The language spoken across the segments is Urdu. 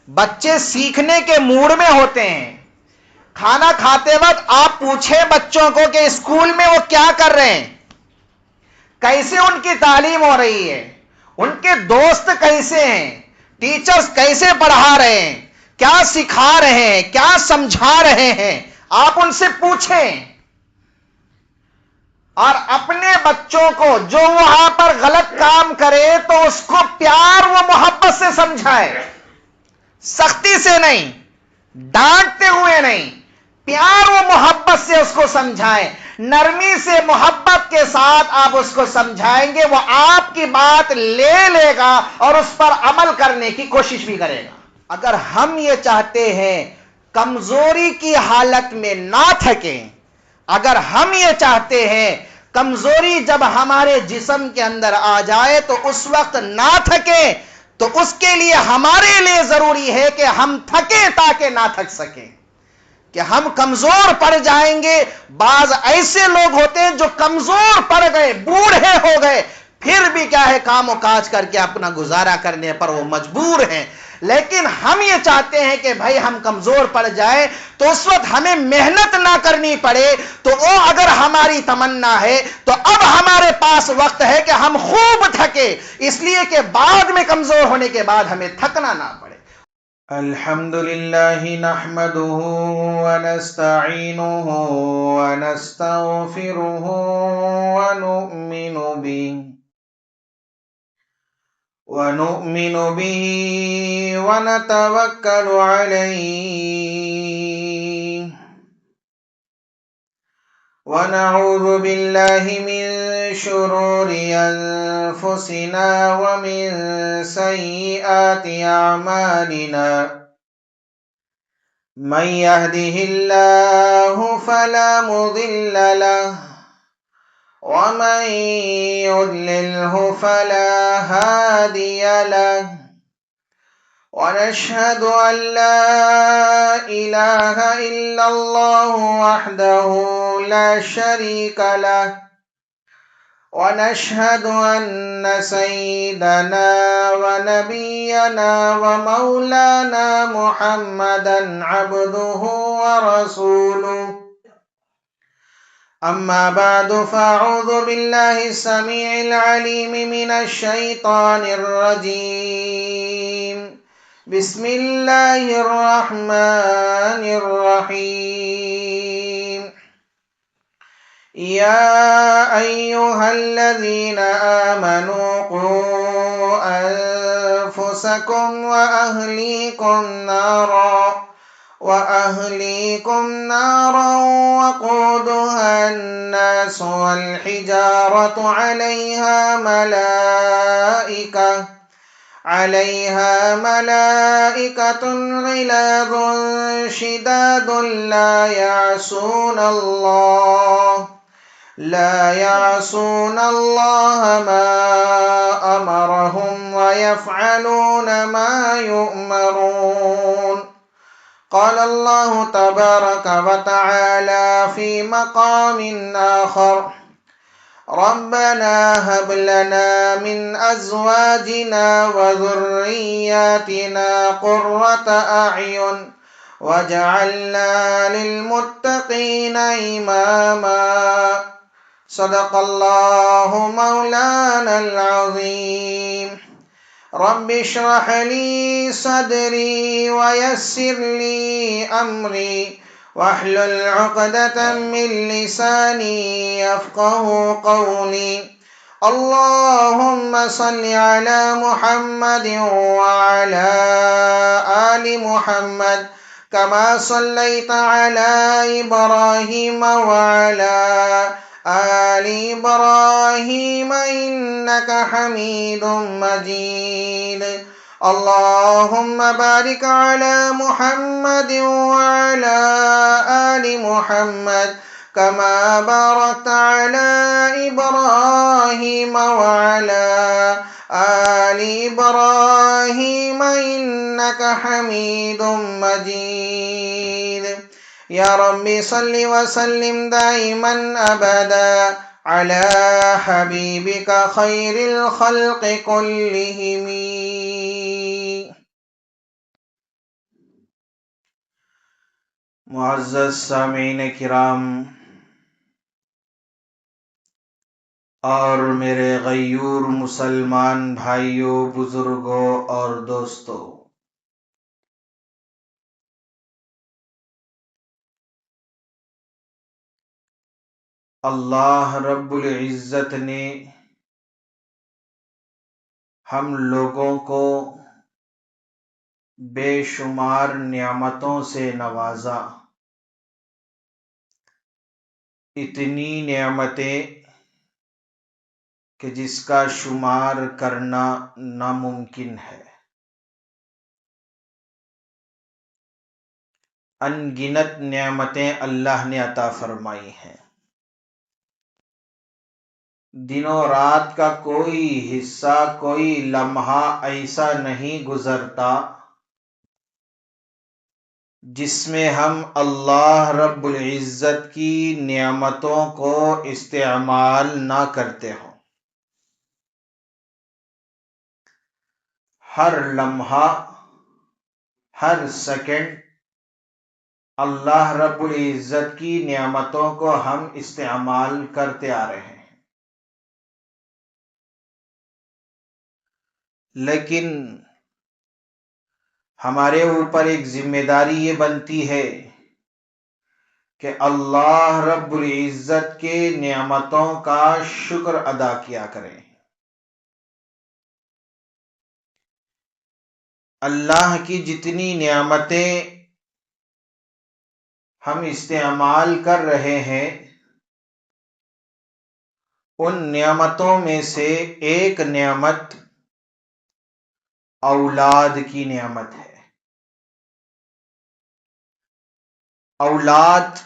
بچے سیکھنے کے موڈ میں ہوتے ہیں. کھانا کھاتے وقت آپ پوچھیں بچوں کو کہ اسکول میں وہ کیا کر رہے ہیں، کیسے ان کی تعلیم ہو رہی ہے، ان کے دوست کیسے ہیں، ٹیچرز کیسے پڑھا رہے ہیں، کیا سکھا رہے ہیں، کیا سمجھا رہے ہیں، آپ ان سے پوچھیں. اور اپنے بچوں کو جو وہاں پر غلط کام کرے تو اس کو پیار و محبت سے سمجھائے، سختی سے نہیں، ڈانٹتے ہوئے نہیں، پیار و محبت سے اس کو سمجھائیں. نرمی سے محبت کے ساتھ آپ اس کو سمجھائیں گے، وہ آپ کی بات لے لے گا اور اس پر عمل کرنے کی کوشش بھی کرے گا. اگر ہم یہ چاہتے ہیں کمزوری کی حالت میں نہ تھکیں، اگر ہم یہ چاہتے ہیں کمزوری جب ہمارے جسم کے اندر آ جائے تو اس وقت نہ تھکیں، تو اس کے لیے ہمارے لیے ضروری ہے کہ ہم تھکیں تاکہ نہ تھک سکیں، کہ ہم کمزور پڑ جائیں گے. بعض ایسے لوگ ہوتے ہیں جو کمزور پڑ گئے، بوڑھے ہو گئے، پھر بھی کیا ہے کام و کاج کر کے اپنا گزارا کرنے پر وہ مجبور ہیں. لیکن ہم یہ چاہتے ہیں کہ بھائی ہم کمزور پڑ جائیں تو اس وقت ہمیں محنت نہ کرنی پڑے. تو وہ اگر ہماری تمنا ہے تو اب ہمارے پاس وقت ہے کہ ہم خوب تھکے، اس لیے کہ بعد میں کمزور ہونے کے بعد ہمیں تھکنا نہ پڑے. الحمد لله نحمده ونستعينه ونستغفره ونؤمن به ونتوكل عليه، ونعوذ بالله من شرور أنفسنا ومن سيئات أعمالنا. من يهده الله فلا مضل له، ومن يضلله فلا هادي له. ونشهد أن لا إله إلا الله وحده لا شريك له، ونشهد أن سيدنا ونبينا ومولانا محمدا عبده ورسوله. أما بعد، فأعوذ بالله السميع العليم من الشيطان الرجيم. بسم الله الرحمن الرحيم. يا أيها الذين آمنوا قوا أنفسكم وأهليكم نارا وقودها الناس والحجارة عليها ملائكة غلاظ شداد لا يعصون الله ما أمرهم ويفعلون ما يؤمرون. قال الله تبارك وتعالى في مقام آخر: ربنا هب لنا من أزواجنا وذرياتنا قرة أعين واجعلنا للمتقين إماما. صدق الله مولانا العظيم. رب اشرح لي صدري ويسر لي أمري واحلل عقدة من لساني يفقه قولي. اللهم صل على محمد وعلى آل محمد كما صليت على إبراهيم وعلى آل إبراهيم إنك حميد مجيد. اللهم بارك على محمد وعلى آل محمد كما باركت على إبراهيم وعلى آل إبراهيم إنك حميد مجيد. يا رب صل وسلم دائما أبدا على حبيبك خير الخلق كلهم. معزز سامعین کرام اور میرے غیور مسلمان بھائیوں، بزرگوں اور دوستوں، اللہ رب العزت نے ہم لوگوں کو بے شمار نعمتوں سے نوازا۔ اتنی نعمتیں کہ جس کا شمار کرنا ناممکن ہے۔ ان گنت نعمتیں اللہ نے عطا فرمائی ہیں۔ دن و رات کا کوئی حصہ، کوئی لمحہ ایسا نہیں گزرتا جس میں ہم اللہ رب العزت کی نعمتوں کو استعمال نہ کرتے ہوں۔ ہر لمحہ، ہر سیکنڈ اللہ رب العزت کی نعمتوں کو ہم استعمال کرتے آ رہے ہیں، لیکن ہمارے اوپر ایک ذمہ داری یہ بنتی ہے کہ اللہ رب العزت کے نعمتوں کا شکر ادا کیا کریں۔ اللہ کی جتنی نعمتیں ہم استعمال کر رہے ہیں، ان نعمتوں میں سے ایک نعمت اولاد کی نعمت ہے۔ اولاد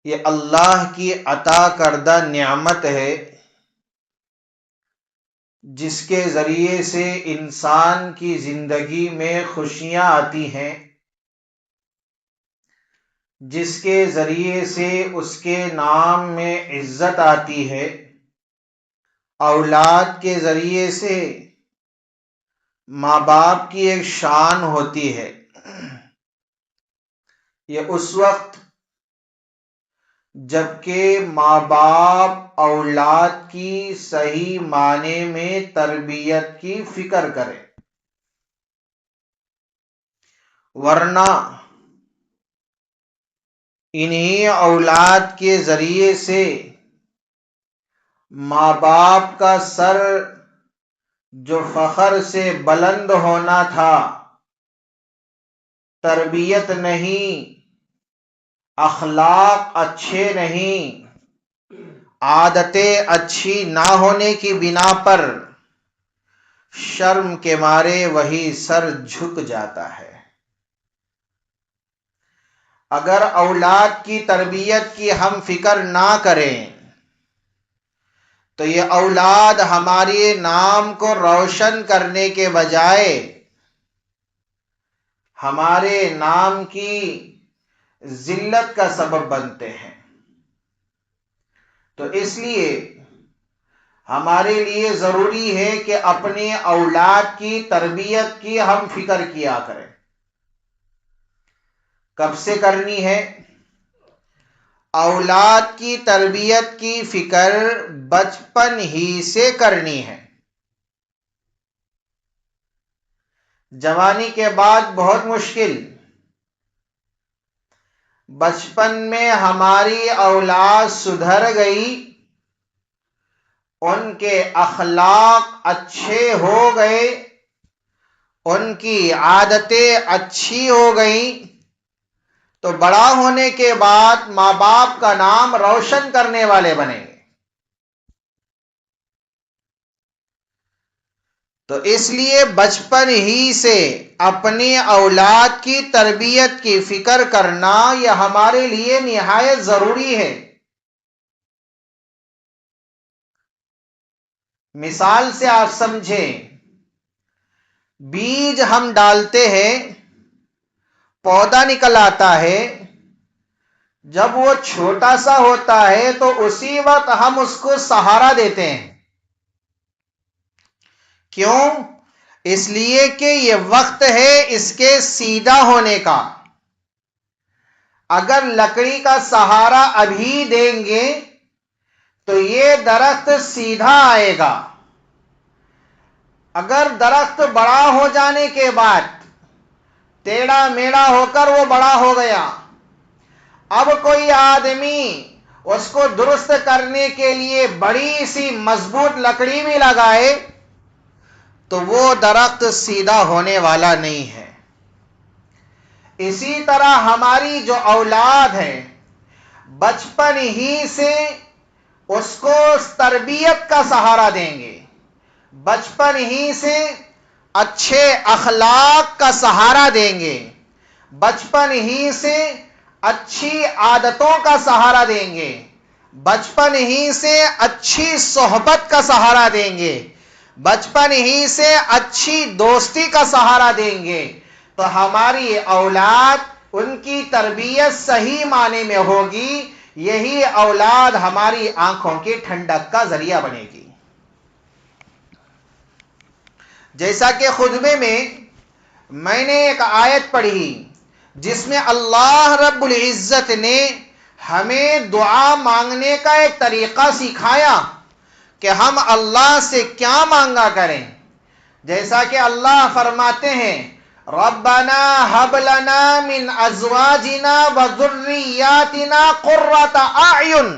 یہ اللہ کی عطا کردہ نعمت ہے، جس کے ذریعے سے انسان کی زندگی میں خوشیاں آتی ہیں، جس کے ذریعے سے اس کے نام میں عزت آتی ہے۔ اولاد کے ذریعے سے ماں باپ کی ایک شان ہوتی ہے۔ یہ اس وقت جبکہ ماں باپ اولاد کی صحیح معنی میں تربیت کی فکر کرے، ورنہ انہی اولاد کے ذریعے سے ماں باپ کا سر جو فخر سے بلند ہونا تھا، تربیت نہیں، اخلاق اچھے نہیں، عادتیں اچھی نہ ہونے کی بنا پر شرم کے مارے وہی سر جھک جاتا ہے۔ اگر اولاد کی تربیت کی ہم فکر نہ کریں تو یہ اولاد ہمارے نام کو روشن کرنے کے بجائے ہمارے نام کی ذلت کا سبب بنتے ہیں۔ تو اس لیے ہمارے لیے ضروری ہے کہ اپنے اولاد کی تربیت کی ہم فکر کیا کریں۔ کب سے کرنی ہے؟ اولاد کی تربیت کی فکر بچپن ہی سے کرنی ہے۔ جوانی کے بعد بہت مشکل۔ بچپن میں ہماری اولاد سدھر گئی، ان کے اخلاق اچھے ہو گئے، ان کی عادتیں اچھی ہو گئیں، تو بڑا ہونے کے بعد ماں باپ کا نام روشن کرنے والے بنیں گے۔ تو اس لیے بچپن ہی سے اپنی اولاد کی تربیت کی فکر کرنا یہ ہمارے لیے نہایت ضروری ہے۔ مثال سے آپ سمجھیں، بیج ہم ڈالتے ہیں، پودا نکل آتا ہے، جب وہ چھوٹا سا ہوتا ہے تو اسی وقت ہم اس کو سہارا دیتے ہیں۔ کیوں؟ اس لیے کہ یہ وقت ہے اس کے سیدھا ہونے کا. اگر لکڑی کا سہارا ابھی دیں گے تو یہ درخت سیدھا آئے گا. اگر درخت بڑا ہو جانے کے بعد ٹیڑھا میڑھا ہو کر وہ بڑا ہو گیا، اب کوئی آدمی اس کو درست کرنے کے لیے بڑی سی مضبوط لکڑی بھی لگائے تو وہ درخت سیدھا ہونے والا نہیں ہے. اسی طرح ہماری جو اولاد ہے، بچپن ہی سے اس کو تربیت کا سہارا دیں گے، بچپن ہی سے اچھے اخلاق کا سہارا دیں گے، بچپن ہی سے اچھی عادتوں کا سہارا دیں گے، بچپن ہی سے اچھی صحبت کا سہارا دیں گے، بچپن ہی سے اچھی دوستی کا سہارا دیں گے، تو ہماری اولاد ان کی تربیت صحیح معنی میں ہوگی. یہی اولاد ہماری آنکھوں کی ٹھنڈک کا ذریعہ بنے گی. جیسا کہ خطبے میں نے ایک آیت پڑھی جس میں اللہ رب العزت نے ہمیں دعا مانگنے کا ایک طریقہ سکھایا کہ ہم اللہ سے کیا مانگا کریں. جیسا کہ اللہ فرماتے ہیں ربنا هب لنا من ازواجنا وذرياتنا قرۃ اعین.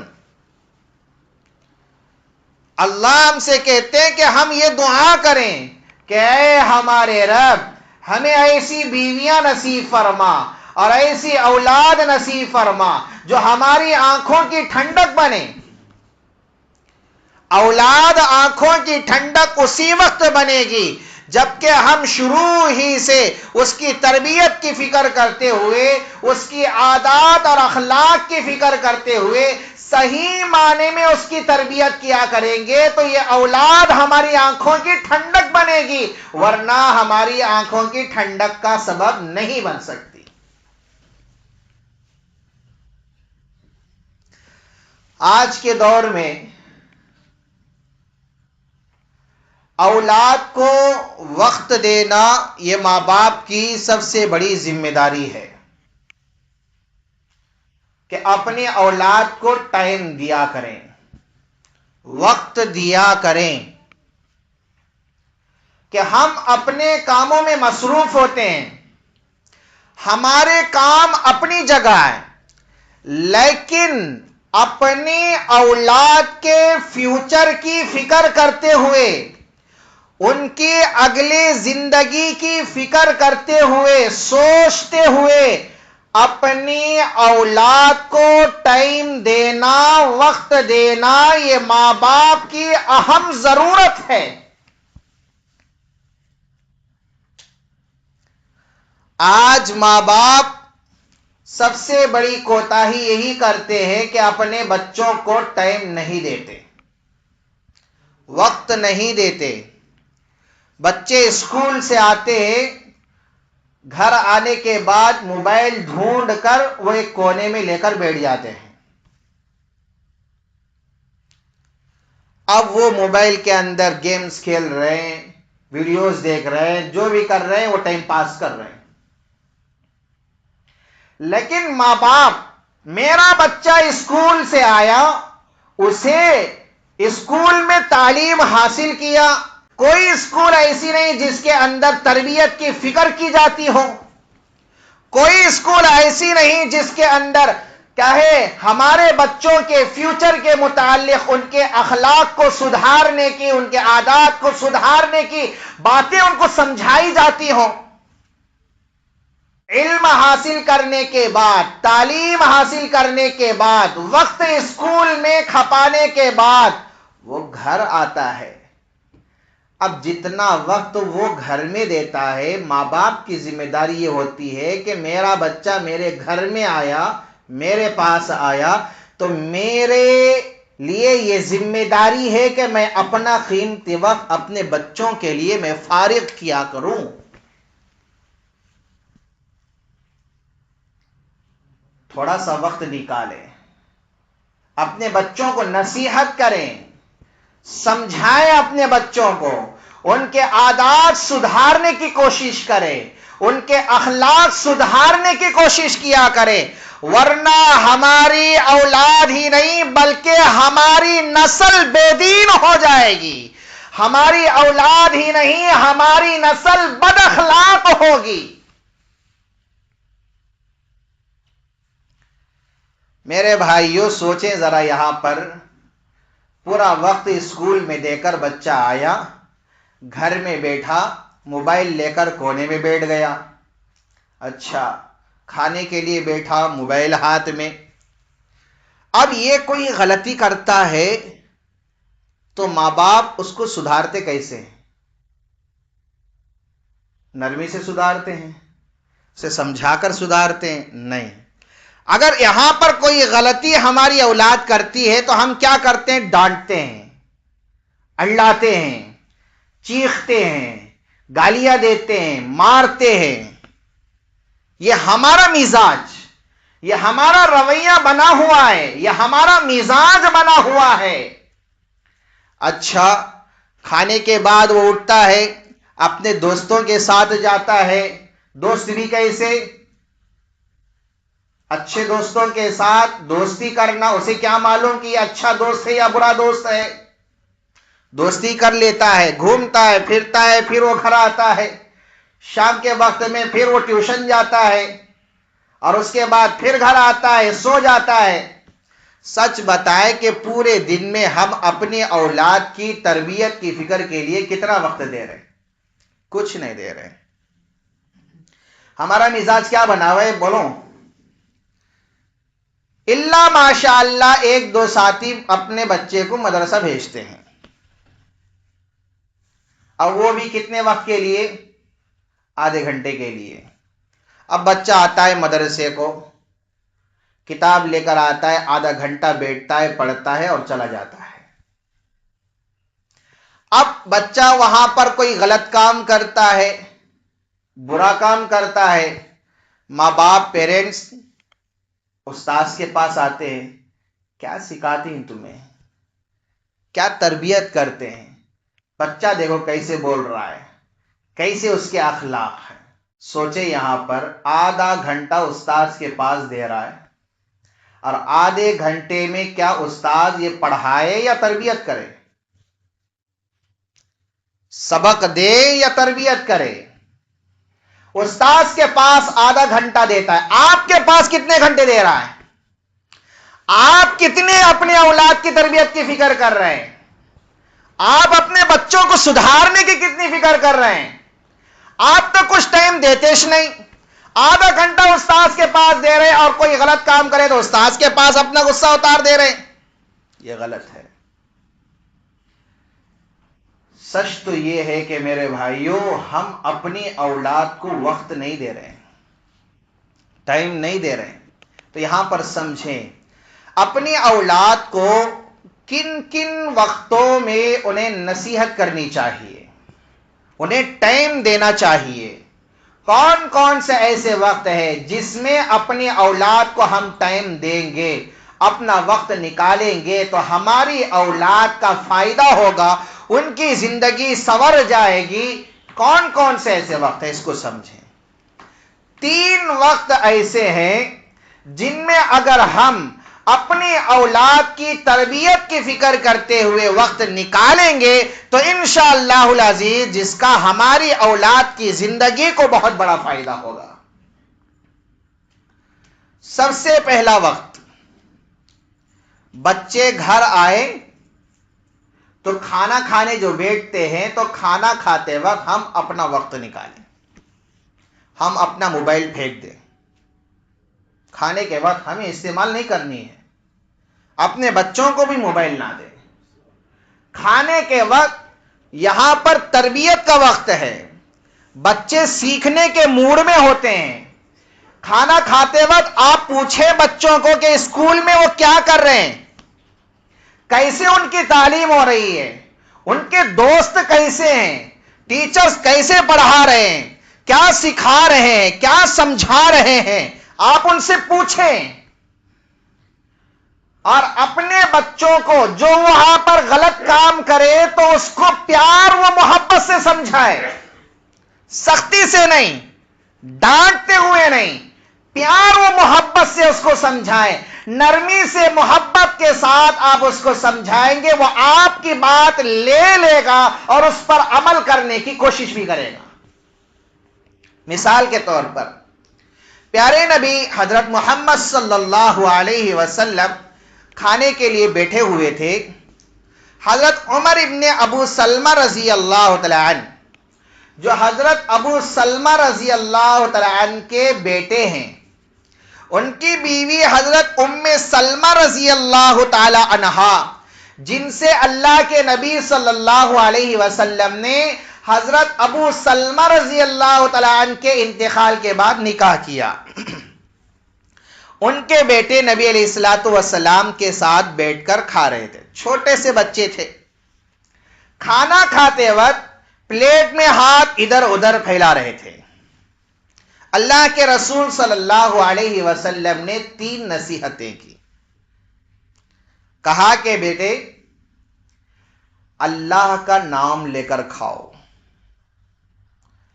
اللہ ہم سے کہتے ہیں کہ ہم یہ دعا کریں کہ اے ہمارے رب ہمیں ایسی بیویاں نصیب فرما اور ایسی اولاد نصیب فرما جو ہماری آنکھوں کی ٹھنڈک بنے. اولاد آنکھوں کی ٹھنڈک اسی وقت بنے گی جبکہ ہم شروع ہی سے اس کی تربیت کی فکر کرتے ہوئے، اس کی عادات اور اخلاق کی فکر کرتے ہوئے صحیح معنی میں اس کی تربیت کیا کریں گے تو یہ اولاد ہماری آنکھوں کی ٹھنڈک بنے گی، ورنہ ہماری آنکھوں کی ٹھنڈک کا سبب نہیں بن سکتی. آج کے دور میں اولاد کو وقت دینا یہ ماں باپ کی سب سے بڑی ذمہ داری ہے کہ اپنی اولاد کو ٹائم دیا کریں، وقت دیا کریں. کہ ہم اپنے کاموں میں مصروف ہوتے ہیں، ہمارے کام اپنی جگہ ہیں، لیکن اپنی اولاد کے فیوچر کی فکر کرتے ہوئے، ان کی اگلی زندگی کی فکر کرتے ہوئے، سوچتے ہوئے اپنی اولاد کو ٹائم دینا، وقت دینا یہ ماں باپ کی اہم ضرورت ہے. آج ماں باپ سب سے بڑی کوتاہی یہی کرتے ہیں کہ اپنے بچوں کو ٹائم نہیں دیتے، وقت نہیں دیتے. بچے اسکول سے آتے ہیں، گھر آنے کے بعد موبائل ڈھونڈ کر وہ ایک کونے میں لے کر بیٹھ جاتے ہیں. اب وہ موبائل کے اندر گیمز کھیل رہے ہیں، ویڈیوز دیکھ رہے ہیں، جو بھی کر رہے ہیں وہ ٹائم پاس کر رہے ہیں. لیکن ماں باپ، میرا بچہ اسکول سے آیا، اسے اسکول میں تعلیم حاصل کیا. کوئی اسکول ایسی نہیں جس کے اندر تربیت کی فکر کی جاتی ہو، کوئی اسکول ایسی نہیں جس کے اندر کہے ہمارے بچوں کے فیوچر کے متعلق ان کے اخلاق کو سدھارنے کی، ان کے عادات کو سدھارنے کی باتیں ان کو سمجھائی جاتی ہوں. علم حاصل کرنے کے بعد، تعلیم حاصل کرنے کے بعد، وقت اسکول میں کھپانے کے بعد وہ گھر آتا ہے. اب جتنا وقت وہ گھر میں دیتا ہے، ماں باپ کی ذمہ داری یہ ہوتی ہے کہ میرا بچہ میرے گھر میں آیا، میرے پاس آیا تو میرے لیے یہ ذمہ داری ہے کہ میں اپنا قیمتی وقت اپنے بچوں کے لیے میں فارغ کیا کروں. تھوڑا سا وقت نکالیں، اپنے بچوں کو نصیحت کریں، سمجھائیں اپنے بچوں کو، ان کے عادات سدھارنے کی کوشش کرے, ان کے اخلاق سدھارنے کی کوشش کیا کرے, ورنہ ہماری اولاد ہی نہیں بلکہ ہماری نسل بے دین ہو جائے گی. ہماری اولاد ہی نہیں ہماری نسل بد اخلاق ہوگی. میرے بھائیوں سوچیں ذرا, یہاں پر پورا وقت اسکول میں دے کر بچہ آیا, گھر میں بیٹھا, موبائل لے کر کونے میں بیٹھ گیا. اچھا, کھانے کے لیے بیٹھا, موبائل ہاتھ میں. اب یہ کوئی غلطی کرتا ہے تو ماں باپ اس کو سدھارتے کیسے ہیں؟ نرمی سے سدھارتے ہیں, اسے سمجھا کر سدھارتے ہیں؟ نہیں. اگر یہاں پر کوئی غلطی ہماری اولاد کرتی ہے تو ہم کیا کرتے ہیں؟ ڈانٹتے ہیں, اڑلاتے ہیں, چیختے ہیں, گالیاں دیتے ہیں, مارتے ہیں. یہ ہمارا مزاج, یہ ہمارا رویہ بنا ہوا ہے, یہ ہمارا مزاج بنا ہوا ہے. اچھا, کھانے کے بعد وہ اٹھتا ہے, اپنے دوستوں کے ساتھ جاتا ہے. دوست بھی کیسے؟ اچھے دوستوں کے ساتھ دوستی کرنا. اسے کیا معلوم کہ یہ اچھا دوست ہے یا برا دوست ہے؟ دوستی کر لیتا ہے, گھومتا ہے, پھرتا ہے, پھر وہ گھر آتا ہے. شام کے وقت میں پھر وہ ٹیوشن جاتا ہے, اور اس کے بعد پھر گھر آتا ہے, سو جاتا ہے. سچ بتائے کہ پورے دن میں ہم اپنی اولاد کی تربیت کی فکر کے لیے کتنا وقت دے رہے ہیں؟ کچھ نہیں دے رہے. ہمارا مزاج کیا بنا ہوا ہے بولو؟ اللہ ماشاء اللہ ایک دو ساتھی اپنے بچے کو مدرسہ بھیجتے ہیں, اور وہ بھی کتنے وقت کے لیے؟ آدھے گھنٹے کے لیے. اب بچہ آتا ہے مدرسے کو, کتاب لے کر آتا ہے, آدھا گھنٹہ بیٹھتا ہے, پڑھتا ہے اور چلا جاتا ہے. اب بچہ وہاں پر کوئی غلط کام کرتا ہے, برا کام کرتا ہے, ماں باپ پیرنٹس استاذ کے پاس آتے ہیں, کیا سکھاتے ہیں تمہیں, کیا تربیت کرتے ہیں, بچہ دیکھو کیسے بول رہا ہے, کیسے اس کے اخلاق ہیں. سوچے یہاں پر آدھا گھنٹہ استاذ کے پاس دے رہا ہے, اور آدھے گھنٹے میں کیا استاذ یہ پڑھائے یا تربیت کرے؟ سبق دے یا تربیت کرے؟ استاذ کے پاس آدھا گھنٹہ دیتا ہے, آپ کے پاس کتنے گھنٹے دے رہا ہے؟ آپ کتنے اپنے اولاد کی تربیت کی فکر کر رہے ہیں؟ آپ اپنے بچوں کو سدھارنے کی کتنی فکر کر رہے ہیں؟ آپ تو کچھ ٹائم دیتے نہیں. آدھا گھنٹہ استاذ کے پاس دے رہے, اور کوئی غلط کام کرے تو استاذ کے پاس اپنا غصہ اتار دے رہے. یہ غلط ہے. سچ تو یہ ہے کہ میرے بھائیوں ہم اپنی اولاد کو وقت نہیں دے رہے, ٹائم نہیں دے رہے. تو یہاں پر سمجھیں اپنی اولاد کو کن کن وقتوں میں انہیں نصیحت کرنی چاہیے, انہیں ٹائم دینا چاہیے. کون کون سے ایسے وقت ہے جس میں اپنی اولاد کو ہم ٹائم دیں گے, اپنا وقت نکالیں گے تو ہماری اولاد کا فائدہ ہوگا, ان کی زندگی سنور جائے گی. کون کون سے ایسے وقت ہیں اس کو سمجھیں. 3 وقت ایسے ہیں جن میں اگر ہم اپنی اولاد کی تربیت کی فکر کرتے ہوئے وقت نکالیں گے تو انشاءاللہ العزیز جس کا ہماری اولاد کی زندگی کو بہت بڑا فائدہ ہوگا. سب سے پہلا وقت, بچے گھر آئے تو کھانا کھانے جو بیٹھتے ہیں تو کھانا کھاتے وقت ہم اپنا وقت نکالیں, ہم اپنا موبائل پھینک دیں. کھانے کے وقت ہمیں استعمال نہیں کرنی ہے, اپنے بچوں کو بھی موبائل نہ دیں. کھانے کے وقت یہاں پر تربیت کا وقت ہے, بچے سیکھنے کے موڈ میں ہوتے ہیں. کھانا کھاتے وقت آپ پوچھیں بچوں کو کہ اسکول میں وہ کیا کر رہے ہیں, کیسے ان کی تعلیم ہو رہی ہے, ان کے دوست کیسے ہیں, ٹیچرز کیسے پڑھا رہے ہیں, کیا سکھا رہے ہیں, کیا سمجھا رہے ہیں, آپ ان سے پوچھیں. اور اپنے بچوں کو جو وہاں پر غلط کام کرے تو اس کو پیار و محبت سے سمجھائے، سختی سے نہیں، ڈانٹتے ہوئے نہیں، پیار و محبت سے اس کو سمجھائیں، نرمی سے محبت کے ساتھ آپ اس کو سمجھائیں گے، وہ آپ کی بات لے گا اور اس پر عمل کرنے کی کوشش بھی کرے گا۔ مثال کے طور پر پیارے نبی حضرت محمد صلی اللہ علیہ وسلم کھانے کے لیے بیٹھے ہوئے تھے۔ حضرت عمر ابن ابو سلمہ رضی اللہ تعالی عنہ، جو حضرت ابو سلمہ رضی اللہ تعالی عنہ کے بیٹے ہیں، ان کی بیوی حضرت ام سلمہ رضی اللہ تعالی عنہا، جن سے اللہ کے نبی صلی اللہ علیہ وسلم نے حضرت ابو سلمہ رضی اللہ تعالی عنہ کے انتقال کے بعد نکاح کیا، ان کے بیٹے نبی علیہ الصلوۃ والسلام کے ساتھ بیٹھ کر کھا رہے تھے۔ چھوٹے سے بچے تھے، کھانا کھاتے وقت پلیٹ میں ہاتھ ادھر ادھر پھیلا رہے تھے۔ اللہ کے رسول صلی اللہ علیہ وسلم نے 3 نصیحتیں کی۔ کہا کہ بیٹے اللہ کا نام لے کر کھاؤ،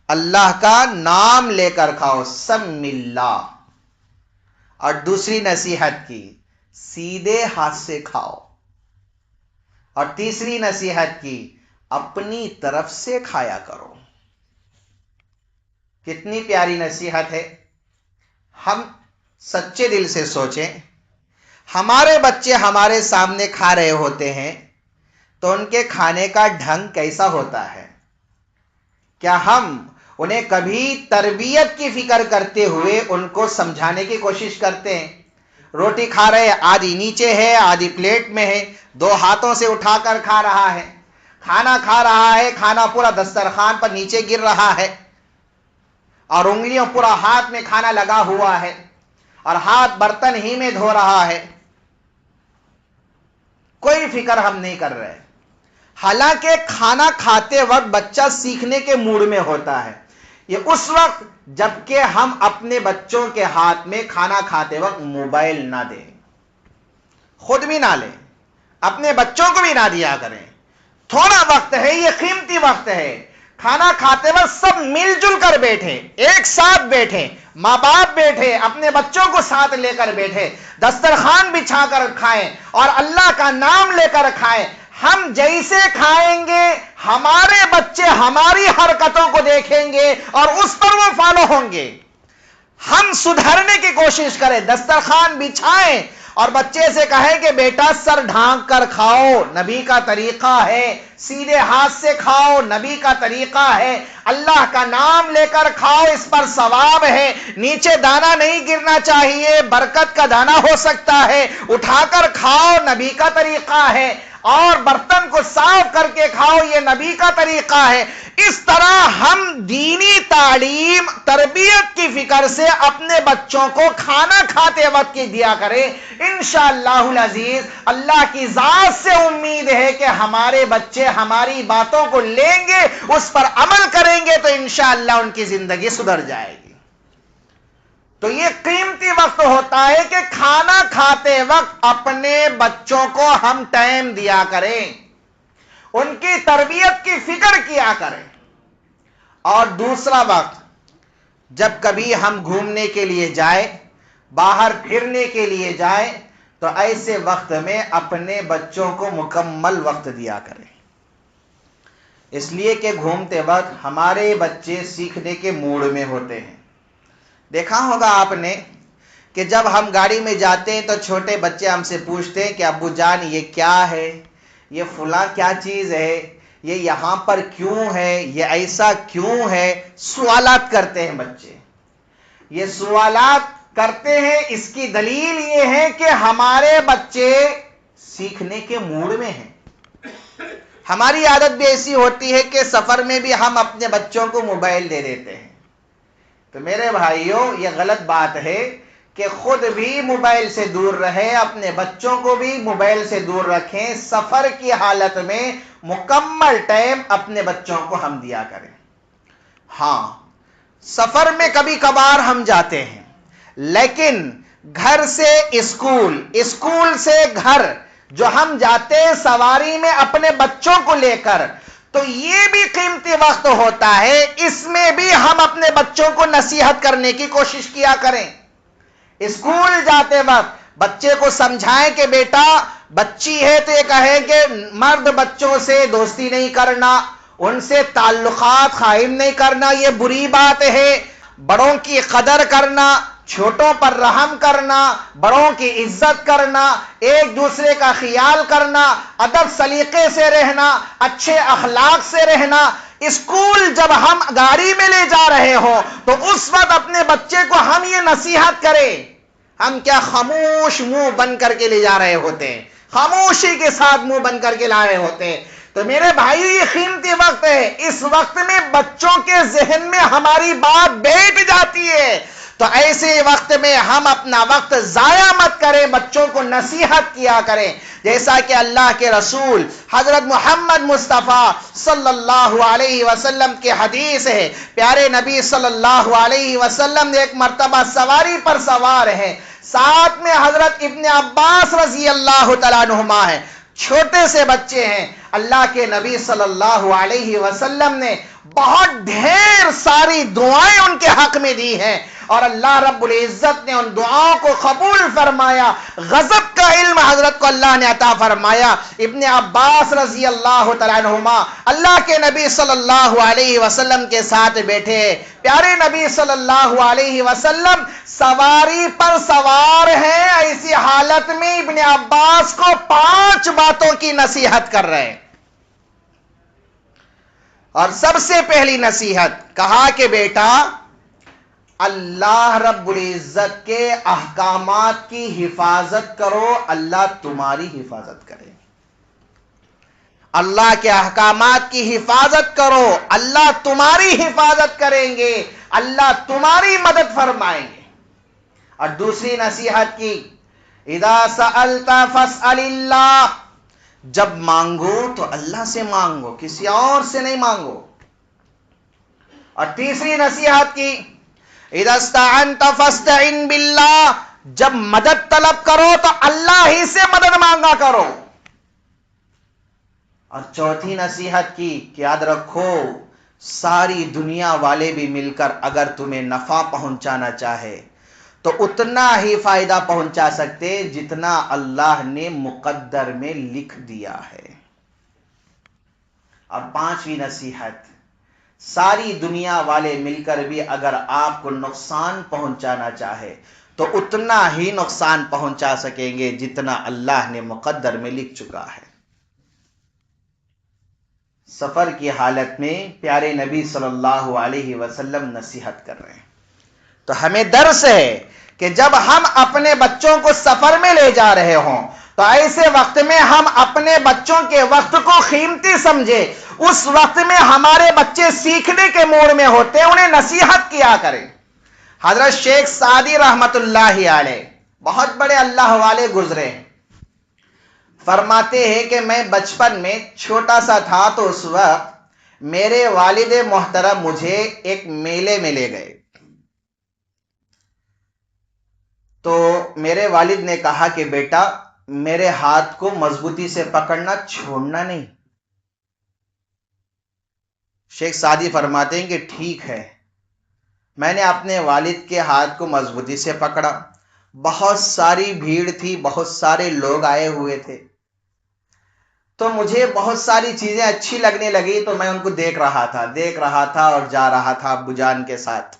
اللہ کا نام لے کر کھاؤ، سم اللہ۔ اور دوسری نصیحت کی سیدھے ہاتھ سے کھاؤ، اور تیسری نصیحت کی اپنی طرف سے کھایا کرو۔ کتنی پیاری نصیحت ہے۔ ہم سچے دل سے سوچیں، ہمارے بچے ہمارے سامنے کھا رہے ہوتے ہیں تو ان کے کھانے کا ڈھنگ کیسا ہوتا ہے؟ کیا ہم انہیں کبھی تربیت کی فکر کرتے ہوئے ان کو سمجھانے کی کوشش کرتے ہیں؟ روٹی کھا رہے، آدھی نیچے ہے آدھی پلیٹ میں ہے، 2 ہاتھوں سے اٹھا کر کھا رہا ہے، کھانا کھا رہا ہے، کھانا پورا دسترخوان پر نیچے گر رہا ہے، اور انگلیوں پورا ہاتھ میں کھانا لگا ہوا ہے، اور ہاتھ برتن ہی میں دھو رہا ہے۔ کوئی فکر ہم نہیں کر رہے۔ حالانکہ کھانا کھاتے وقت بچہ سیکھنے کے موڈ میں ہوتا ہے۔ یہ اس وقت جبکہ ہم اپنے بچوں کے ہاتھ میں کھانا کھاتے وقت موبائل نہ دیں، خود بھی نہ لیں، اپنے بچوں کو بھی نہ دیا کریں۔ تھوڑا وقت ہے، یہ قیمتی وقت ہے۔ کھانا کھاتے وقت سب مل جل کر بیٹھے، ایک ساتھ بیٹھے، ماں باپ بیٹھے، اپنے بچوں کو ساتھ لے کر بیٹھے، دسترخوان بچھا کر کھائیں اور اللہ کا نام لے کر کھائیں۔ ہم جیسے کھائیں گے ہمارے بچے ہماری حرکتوں کو دیکھیں گے اور اس پر وہ فالو ہوں گے۔ ہم سدھرنے کی کوشش کریں، دسترخوان بچھائیں اور بچے سے کہیں کہ بیٹا سر ڈھانک کر کھاؤ، نبی کا طریقہ ہے، سیدھے ہاتھ سے کھاؤ، نبی کا طریقہ ہے، اللہ کا نام لے کر کھاؤ، اس پر ثواب ہے، نیچے دانا نہیں گرنا چاہیے، برکت کا دانا ہو سکتا ہے، اٹھا کر کھاؤ، نبی کا طریقہ ہے، اور برتن کو صاف کر کے کھاؤ، یہ نبی کا طریقہ ہے۔ اس طرح ہم دینی تعلیم تربیت کی فکر سے اپنے بچوں کو کھانا کھاتے وقت کی دیا کریں۔ انشاءاللہ العزیز اللہ کی ذات سے امید ہے کہ ہمارے بچے ہماری باتوں کو لیں گے، اس پر عمل کریں گے تو انشاءاللہ ان کی زندگی سدھر جائے گی۔ تو یہ قیمتی وقت ہوتا ہے کہ کھانا کھاتے وقت اپنے بچوں کو ہم ٹائم دیا کریں، ان کی تربیت کی فکر کیا کریں۔ اور دوسرا وقت، جب کبھی ہم گھومنے کے لیے جائیں، باہر پھرنے کے لیے جائیں، تو ایسے وقت میں اپنے بچوں کو مکمل وقت دیا کریں، اس لیے کہ گھومتے وقت ہمارے بچے سیکھنے کے موڈ میں ہوتے ہیں۔ دیکھا ہوگا آپ نے کہ جب ہم گاڑی میں جاتے ہیں تو چھوٹے بچے ہم سے پوچھتے ہیں کہ ابو جان یہ کیا ہے، یہ فلاں کیا چیز ہے، یہ یہاں پر کیوں ہے، یہ ایسا کیوں ہے، سوالات کرتے ہیں بچے۔ یہ سوالات کرتے ہیں، اس کی دلیل یہ ہے کہ ہمارے بچے سیکھنے کے موڈ میں ہیں۔ ہماری عادت بھی ایسی ہوتی ہے کہ سفر میں بھی ہم اپنے بچوں کو موبائل دے دیتے ہیں۔ تو میرے بھائیوں یہ غلط بات ہے کہ خود بھی موبائل سے دور رہے، اپنے بچوں کو بھی موبائل سے دور رکھیں۔ سفر کی حالت میں مکمل ٹائم اپنے بچوں کو ہم دیا کریں۔ ہاں، سفر میں کبھی کبھار ہم جاتے ہیں، لیکن گھر سے اسکول، اسکول سے گھر جو ہم جاتے ہیں سواری میں اپنے بچوں کو لے کر، تو یہ بھی قیمتی وقت ہوتا ہے، اس میں بھی ہم اپنے بچوں کو نصیحت کرنے کی کوشش کیا کریں۔ اسکول جاتے وقت بچے کو سمجھائیں کہ بیٹا بچی ہے تو یہ کہیں کہ مرد بچوں سے دوستی نہیں کرنا، ان سے تعلقات قائم نہیں کرنا، یہ بری بات ہے۔ بڑوں کی قدر کرنا، چھوٹوں پر رحم کرنا، بڑوں کی عزت کرنا، ایک دوسرے کا خیال کرنا، ادب سلیقے سے رہنا، اچھے اخلاق سے رہنا۔ اسکول جب ہم گاڑی میں لے جا رہے ہوں تو اس وقت اپنے بچے کو ہم یہ نصیحت کریں۔ ہم کیا خاموش منہ بند کر کے لے جا رہے ہوتے ہیں، خاموشی کے ساتھ منہ بند کر کے لا رہے ہوتے ہیں۔ تو میرے بھائی یہ قیمتی وقت ہے، اس وقت میں بچوں کے ذہن میں ہماری بات بیٹھ جاتی ہے، تو ایسے وقت میں ہم اپنا وقت ضائع مت کریں، بچوں کو نصیحت کیا کریں۔ جیسا کہ اللہ کے رسول حضرت محمد مصطفیٰ صلی اللہ علیہ وسلم کے حدیث ہے، پیارے نبی صلی اللہ علیہ وسلم نے ایک مرتبہ سواری پر سوار ہیں، ساتھ میں حضرت ابن عباس رضی اللہ تعالیٰ عنہما ہیں، چھوٹے سے بچے ہیں۔ اللہ کے نبی صلی اللہ علیہ وسلم نے بہت ڈھیر ساری دعائیں ان کے حق میں دی ہیں، اور اللہ رب العزت نے ان دعاؤں کو قبول فرمایا، غضب کا علم حضرت کو اللہ نے عطا فرمایا۔ ابن عباس رضی اللہ تعالیٰ عنہما اللہ کے نبی صلی اللہ علیہ وسلم کے ساتھ بیٹھے، پیارے نبی صلی اللہ علیہ وسلم سواری پر سوار ہیں، ایسی حالت میں ابن عباس کو 5 باتوں کی نصیحت کر رہے ہیں۔ اور سب سے پہلی نصیحت کہا کہ بیٹا اللہ رب العزت کے احکامات کی حفاظت کرو، اللہ تمہاری حفاظت کرے۔ اللہ کے احکامات کی حفاظت کرو، اللہ تمہاری حفاظت کریں گے، اللہ تمہاری مدد فرمائیں گے۔ اور دوسری نصیحت کی اذا سألت فاسأل اللہ، جب مانگو تو اللہ سے مانگو، کسی اور سے نہیں مانگو۔ اور تیسری نصیحت کی اذا استعنت فاستعن باللہ، جب مدد طلب کرو تو اللہ ہی سے مدد مانگا کرو۔ اور چوتھی نصیحت کی کہ یاد رکھو ساری دنیا والے بھی مل کر اگر تمہیں نفع پہنچانا چاہے تو اتنا ہی فائدہ پہنچا سکتے جتنا اللہ نے مقدر میں لکھ دیا ہے۔ اور 5ویں نصیحت، ساری دنیا والے مل کر بھی اگر آپ کو نقصان پہنچانا چاہے تو اتنا ہی نقصان پہنچا سکیں گے جتنا اللہ نے مقدر میں لکھ چکا ہے۔ سفر کی حالت میں پیارے نبی صلی اللہ علیہ وسلم نصیحت کر رہے ہیں، تو ہمیں درس ہے کہ جب ہم اپنے بچوں کو سفر میں لے جا رہے ہوں تو ایسے وقت میں ہم اپنے بچوں کے وقت کو قیمتی سمجھے، اس وقت میں ہمارے بچے سیکھنے کے موڑ میں ہوتے ہیں، انہیں نصیحت کیا کریں۔ حضرت شیخ سعدی رحمت اللہ علیہ بہت بڑے اللہ والے گزرے ہیں، فرماتے ہیں کہ میں بچپن میں چھوٹا سا تھا تو اس وقت میرے والد محترم مجھے ایک میلے میں لے گئے، تو میرے والد نے کہا کہ بیٹا میرے ہاتھ کو مضبوطی سے پکڑنا، چھوڑنا نہیں۔ شیخ سعدی فرماتے ہیں کہ ٹھیک ہے، میں نے اپنے والد کے ہاتھ کو مضبوطی سے پکڑا، بہت ساری بھیڑ تھی، بہت سارے لوگ آئے ہوئے تھے، تو مجھے بہت ساری چیزیں اچھی لگنے لگی، تو میں ان کو دیکھ رہا تھا اور جا رہا تھا ابو جان کے ساتھ۔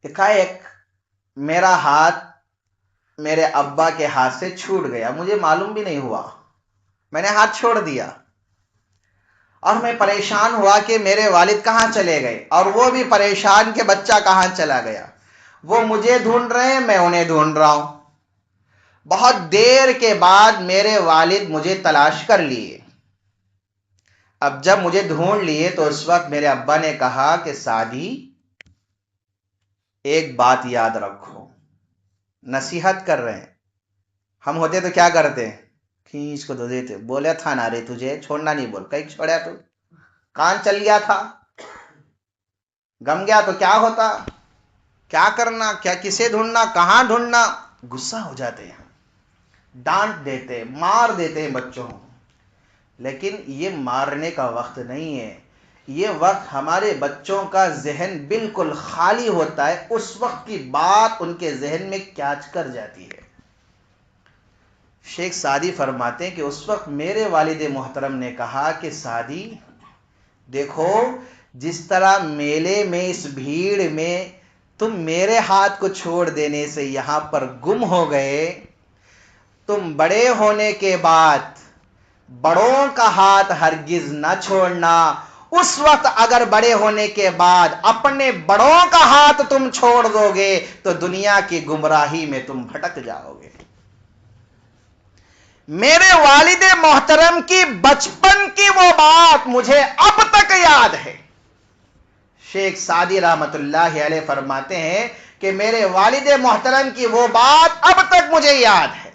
ایک میرا ہاتھ میرے ابا کے ہاتھ سے چھوٹ گیا، مجھے معلوم بھی نہیں ہوا، میں نے ہاتھ چھوڑ دیا، اور میں پریشان ہوا کہ میرے والد کہاں چلے گئے، اور وہ بھی پریشان کہ بچہ کہاں چلا گیا۔ وہ مجھے ڈھونڈ رہے ہیں، میں انہیں ڈھونڈ رہا ہوں۔ بہت دیر کے بعد میرے والد مجھے تلاش کر لیے۔ اب جب مجھے ڈھونڈ لیے تو اس وقت میرے ابا نے کہا کہ سعدی ایک بات یاد رکھو، نصیحت کر رہے ہیں، ہم ہوتے تو کیا کرتے، کھینچ کو دو دیتے، بولے تھا نا رے تجھے چھوڑنا نہیں، بول کہیں چھوڑیا تو کان چل گیا تھا، گم گیا تو کیا ہوتا۔ کیا کرنا, کیا کسے ڈھونڈنا, کہاں ڈھونڈنا, غصہ ہو جاتے ہیں, ڈانٹ دیتے, مار دیتے ہیں بچوں کو. لیکن یہ مارنے کا وقت نہیں ہے. یہ وقت ہمارے بچوں کا ذہن بالکل خالی ہوتا ہے, اس وقت کی بات ان کے ذہن میں کیچ کر جاتی ہے. شیخ سعدی فرماتے ہیں کہ اس وقت میرے والد محترم نے کہا کہ سعدی دیکھو, جس طرح میلے میں اس بھیڑ میں تم میرے ہاتھ کو چھوڑ دینے سے یہاں پر گم ہو گئے, تم بڑے ہونے کے بعد بڑوں کا ہاتھ ہرگز نہ چھوڑنا. اس وقت اگر بڑے ہونے کے بعد اپنے بڑوں کا ہاتھ تم چھوڑ دو گے تو دنیا کی گمراہی میں تم بھٹک جاؤ گے. میرے والد محترم کی بچپن کی وہ بات مجھے اب تک یاد ہے. شیخ سعدی رحمت اللہ علیہ فرماتے ہیں کہ میرے والد محترم کی وہ بات اب تک مجھے یاد ہے.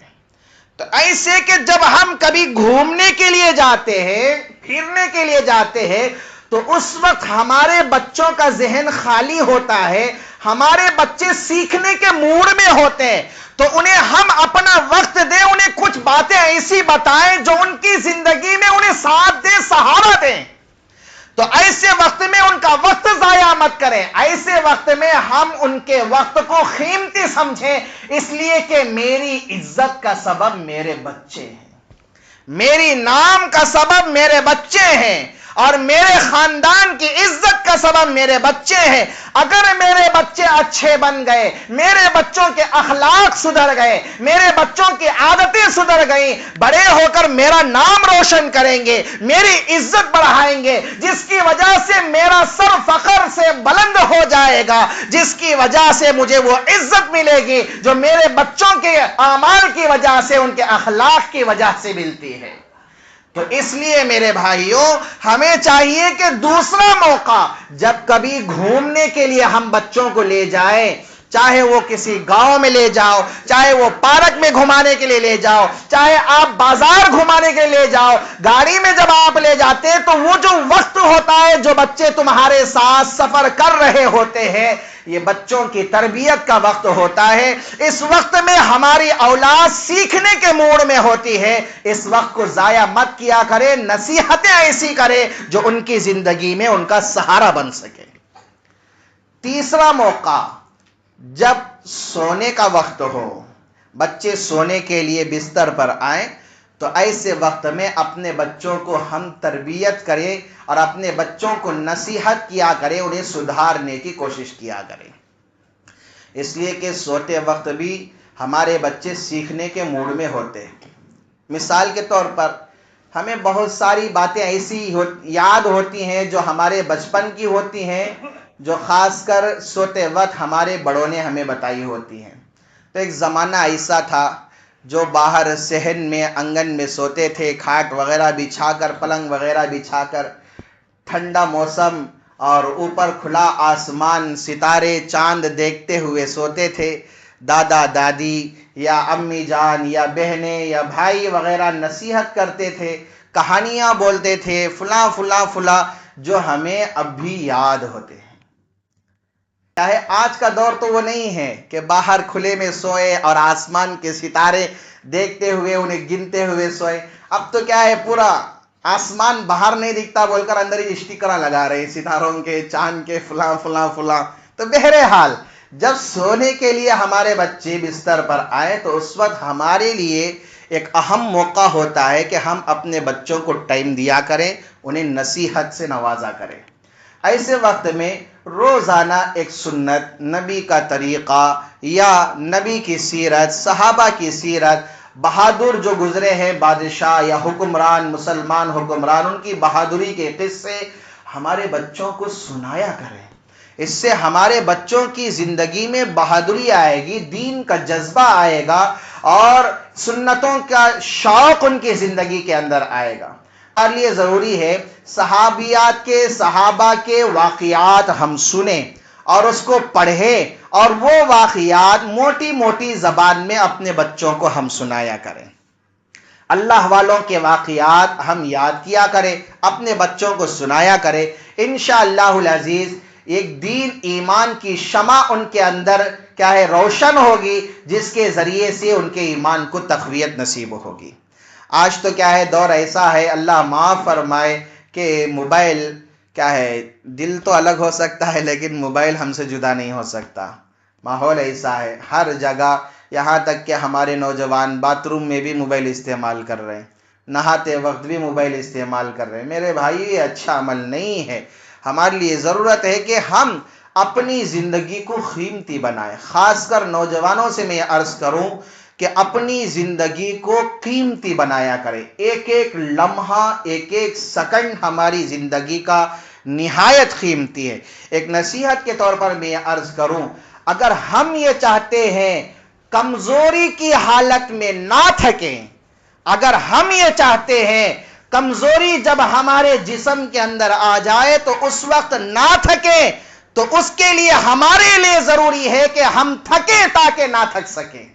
تو ایسے کہ جب ہم کبھی گھومنے کے لیے جاتے ہیں, پھرنے کے لیے جاتے ہیں, تو اس وقت ہمارے بچوں کا ذہن خالی ہوتا ہے, ہمارے بچے سیکھنے کے موڈ میں ہوتے ہیں, تو انہیں ہم اپنا وقت دیں, انہیں کچھ باتیں ایسی بتائیں جو ان کی زندگی میں انہیں ساتھ دیں, سہارا دیں. تو ایسے وقت میں ان کا وقت ضائع مت کریں. ایسے وقت میں ہم ان کے وقت کو قیمتی سمجھیں, اس لیے کہ میری عزت کا سبب میرے بچے ہیں, میری نام کا سبب میرے بچے ہیں, اور میرے خاندان کی عزت کا سبب میرے بچے ہیں. اگر میرے بچے اچھے بن گئے, میرے بچوں کے اخلاق سدھر گئے, میرے بچوں کی عادتیں سدھر گئیں, بڑے ہو کر میرا نام روشن کریں گے, میری عزت بڑھائیں گے, جس کی وجہ سے میرا سر فخر سے بلند ہو جائے گا, جس کی وجہ سے مجھے وہ عزت ملے گی جو میرے بچوں کے اعمال کی وجہ سے, ان کے اخلاق کی وجہ سے ملتی ہے. تو اس لیے میرے بھائیوں, ہمیں چاہیے کہ دوسرا موقع جب کبھی گھومنے کے لیے ہم بچوں کو لے جائیں, چاہے وہ کسی گاؤں میں لے جاؤ, چاہے وہ پارک میں گھمانے کے لیے لے جاؤ, چاہے آپ بازار گھمانے کے لیے لے جاؤ, گاڑی میں جب آپ لے جاتے ہیں تو وہ جو وقت ہوتا ہے جو بچے تمہارے ساتھ سفر کر رہے ہوتے ہیں, یہ بچوں کی تربیت کا وقت ہوتا ہے. اس وقت میں ہماری اولاد سیکھنے کے موڈ میں ہوتی ہے. اس وقت کو ضائع مت کیا کرے, نصیحتیں ایسی کرے جو ان کی زندگی میں ان کا سہارا بن سکے. تیسرا موقع جب سونے کا وقت ہو, بچے سونے کے لیے بستر پر آئیں, تو ایسے وقت میں اپنے بچوں کو ہم تربیت کریں اور اپنے بچوں کو نصیحت کیا کریں, انہیں سدھارنے کی کوشش کیا کریں. اس لیے کہ سوتے وقت بھی ہمارے بچے سیکھنے کے موڈ میں ہوتے ہیں. مثال کے طور پر ہمیں بہت ساری باتیں ایسی یاد ہوتی ہیں جو ہمارے بچپن کی ہوتی ہیں, جو خاص کر سوتے وقت ہمارے بڑوں نے ہمیں بتائی ہوتی ہیں. تو ایک زمانہ ایسا تھا جو باہر صحن میں آنگن میں سوتے تھے, کھاٹ وغیرہ بچھا کر, پلنگ وغیرہ بچھا کر, ٹھنڈا موسم اور اوپر کھلا آسمان, ستارے چاند دیکھتے ہوئے سوتے تھے. دادا دادی یا امی جان یا بہنیں یا بھائی وغیرہ نصیحت کرتے تھے, کہانیاں بولتے تھے, فلاں فلاں فلاں, جو ہمیں اب بھی یاد ہوتے ہیں. چاہے آج کا دور تو وہ نہیں ہے کہ باہر کھلے میں سوئے اور آسمان کے ستارے دیکھتے ہوئے انہیں گنتے ہوئے سوئے. اب تو کیا ہے, پورا آسمان باہر نہیں دکھتا بول کر اندر ہی اسٹیکر لگا رہے ہیں ستاروں کے, چاند کے, فلاں فلاں فلاں. تو بہرحال جب سونے کے لیے ہمارے بچے بستر پر آئے تو اس وقت ہمارے لیے ایک اہم موقع ہوتا ہے کہ ہم اپنے بچوں کو ٹائم دیا کریں, انہیں نصیحت سے نوازا کریں. ایسے وقت میں روزانہ ایک سنت, نبی کا طریقہ یا نبی کی سیرت, صحابہ کی سیرت, بہادر جو گزرے ہیں بادشاہ یا حکمران, مسلمان حکمران, ان کی بہادری کے قصے ہمارے بچوں کو سنایا کریں. اس سے ہمارے بچوں کی زندگی میں بہادری آئے گی, دین کا جذبہ آئے گا اور سنتوں کا شوق ان کی زندگی کے اندر آئے گا. اور لیے ضروری ہے صحابیات کے, صحابہ کے واقعات ہم سنیں اور اس کو پڑھیں, اور وہ واقعات موٹی موٹی زبان میں اپنے بچوں کو ہم سنایا کریں. اللہ والوں کے واقعات ہم یاد کیا کریں, اپنے بچوں کو سنایا کریں. انشاءاللہ العزیز ایک دین ایمان کی شمع ان کے اندر کیا ہے روشن ہوگی، جس کے ذریعے سے ان کے ایمان کو تقویت نصیب ہوگی۔ آج تو کیا ہے دور ایسا ہے، اللہ معاف فرمائے، کہ موبائل کیا ہے، دل تو الگ ہو سکتا ہے لیکن موبائل ہم سے جدا نہیں ہو سکتا۔ ماحول ایسا ہے ہر جگہ، یہاں تک کہ ہمارے نوجوان باتھ روم میں بھی موبائل استعمال کر رہے ہیں، نہاتے وقت بھی موبائل استعمال کر رہے ہیں۔ میرے بھائی یہ اچھا عمل نہیں ہے۔ ہمارے لیے ضرورت ہے کہ ہم اپنی زندگی کو قیمتی بنائیں۔ خاص کر نوجوانوں سے میں عرض کروں کہ اپنی زندگی کو قیمتی بنایا کریں۔ ایک ایک لمحہ، ایک ایک سیکنڈ ہماری زندگی کا نہایت قیمتی ہے۔ ایک نصیحت کے طور پر میں عرض کروں، اگر ہم یہ چاہتے ہیں کمزوری کی حالت میں نہ تھکیں، اگر ہم یہ چاہتے ہیں کمزوری جب ہمارے جسم کے اندر آ جائے تو اس وقت نہ تھکیں، تو اس کے لیے ہمارے لیے ضروری ہے کہ ہم تھکیں تاکہ نہ تھک سکیں،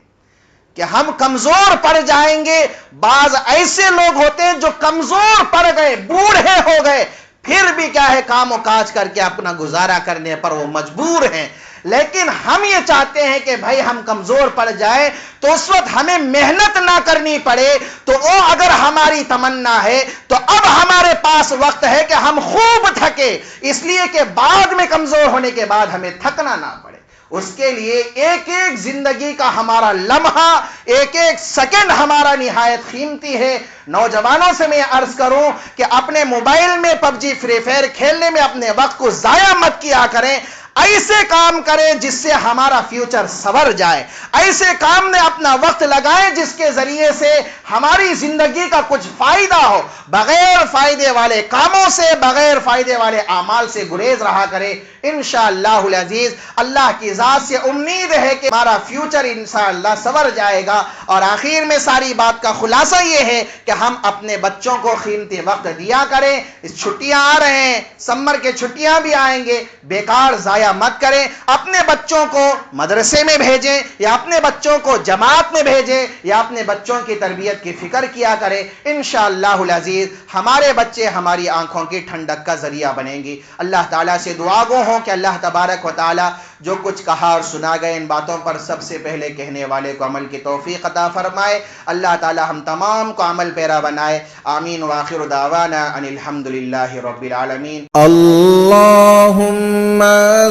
کہ ہم کمزور پڑ جائیں گے۔ بعض ایسے لوگ ہوتے ہیں جو کمزور پڑ گئے، بوڑھے ہو گئے، پھر بھی کیا ہے کام و کاج کر کے اپنا گزارا کرنے پر وہ مجبور ہیں۔ لیکن ہم یہ چاہتے ہیں کہ بھائی ہم کمزور پڑ جائیں تو اس وقت ہمیں محنت نہ کرنی پڑے، تو وہ اگر ہماری تمنا ہے تو اب ہمارے پاس وقت ہے کہ ہم خوب تھکے، اس لیے کہ بعد میں کمزور ہونے کے بعد ہمیں تھکنا نہ پڑے۔ اس کے لیے ایک ایک زندگی کا ہمارا لمحہ، ایک ایک سیکنڈ ہمارا نہایت قیمتی ہے۔ نوجوانوں سے میں عرض کروں کہ اپنے موبائل میں پب جی فری فائر کھیلنے میں اپنے وقت کو ضائع مت کیا کریں، ایسے کام کریں جس سے ہمارا فیوچر سنور جائے، ایسے کام میں اپنا وقت لگائیں جس کے ذریعے سے ہماری زندگی کا کچھ فائدہ ہو۔ بغیر فائدے والے کاموں سے، بغیر فائدے والے اعمال سے گریز رہا کریں۔ انشاءاللہ العزیز اللہ کی ذات سے امید ہے کہ ہمارا فیوچر انشاءاللہ سنور جائے گا۔ اور آخر میں ساری بات کا خلاصہ یہ ہے کہ ہم اپنے بچوں کو قیمتی وقت دیا کریں۔ اس چھٹیاں آ رہے ہیں، سمر کے چھٹیاں بھی آئیں گے، بیکار ضائع مت کریں۔ اپنے بچوں کو مدرسے میں بھیجیں، یا اپنے بچوں کو جماعت میں بھیجیں، یا اپنے بچوں کی تربیت کی فکر کیا کریں۔ انشاءاللہ العزیز ہمارے بچے ہماری آنکھوں کی ٹھنڈک کا ذریعہ بنیں گی۔ اللہ تعالیٰ سے دعا گو ہوں کہ اللہ تبارک و تعالیٰ جو کچھ کہا اور سنا گئے ان باتوں پر سب سے پہلے کہنے والے کو عمل کی توفیق عطا فرمائے۔ اللہ تعالیٰ ہم تمام کو عمل پیرا بنائے۔ آمین وآخر دعوانا ان الحمدللہ رب العالمین۔ اللہم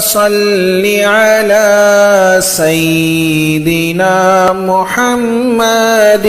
صل علی سیدنا محمد